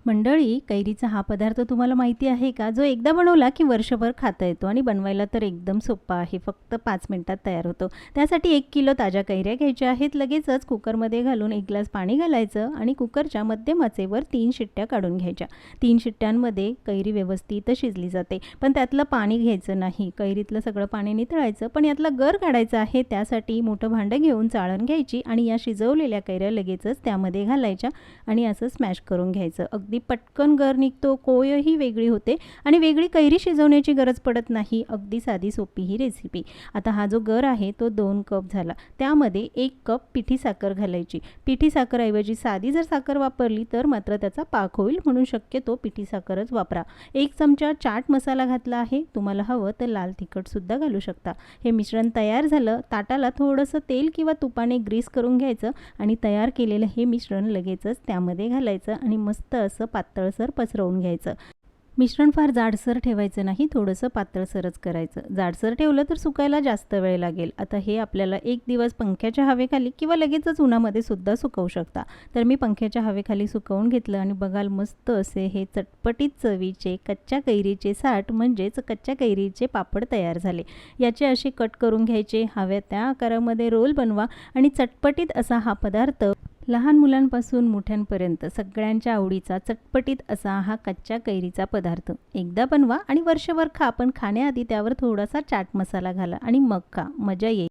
मंडळी, कैरीचा हा पदार्थ तुम्हाला माहिती आहे का? जो एकदा बनवला की वर्षभर खाता येतो आणि बनवायला तर एकदम सोपा आहे. फक्त 5 मिनिटात तयार होतो. त्यासाठी 1 किलो ताज्या कैऱ्या घ्यायच्या आहेत. लगेचच कुकरमध्ये घालून 1 ग्लास पाणी घालायचं आणि कुकरच्या मध्यम आचेवर 3 शिट्ट्या काढून घ्यायच्या. 3 शिट्ट्यांमध्ये कैरी व्यवस्थित शिजली जाते. पण त्यातलं पाणी घ्यायचं नाही. कैरीतलं सगळं पाणी निथळायचं, पण यातला गर काढायचा आहे. त्यासाठी मोठं भांडं घेऊन चाळण घ्यायची आणि या शिजवलेल्या कैऱ्या लगेचच त्यामध्ये घालायच्या आणि असं स्मॅश करून घ्यायचं. अगदी पटकन गर निघतो, कोयही वेगळी होते आणि वेगळी कैरी शिजवण्याची गरज पडत नाही. अगदी साधी सोपी ही रेसिपी. आता हा जो गर आहे तो 2 कप झाला. त्यामध्ये 1 कप पिठी साखर घालायची. पिठी साखरऐवजी साधी जर साखर वापरली तर मात्र त्याचा पाक होईल, म्हणून शक्यतो पिठी साखरच वापरा. 1 चमचा चाट मसाला घातला आहे. तुम्हाला हवं तर लाल तिखटसुद्धा घालू शकता. हे मिश्रण तयार झालं. ताटाला थोडंसं तेल किंवा तुपाने ग्रीस करून घ्यायचं आणि तयार केलेलं हे मिश्रण लगेचच त्यामध्ये घालायचं आणि मस्त असं पातळसर पसरवून घ्यायचं. मिश्रण फार जाडसर ठेवायचं नाही, थोडंसं पातळसरच करायचं. जाडसर ठेवलं तर सुकायला जास्त वेळ लागेल. आता हे आपल्याला 1 दिवस पंख्याच्या हवेखाली किंवा लगेचच उन्हामध्ये सुद्धा सुकवू शकता. तर मी पंख्याच्या हवेखाली सुकवून घेतलं आणि बघाल मस्त असे हे चटपटीत चवीचे कच्च्या कैरीचे साठ म्हणजेच कच्च्या कैरीचे पापड तयार झाले. याचे असे कट करून घ्यायचे. हव्या त्या आकारामध्ये रोल बनवा आणि चटपटीत असा हा पदार्थ लहान मुलांपासून मोठ्यांपर्यंत सगळ्यांच्या आवडीचा चटपटीत असा हा कच्च्या कैरीचा पदार्थ एकदा बनवा आणि वर्षभर खा. पण खाण्याआधी त्यावर थोडासा चाट मसाला घाला आणि मग खा. मजा येईल.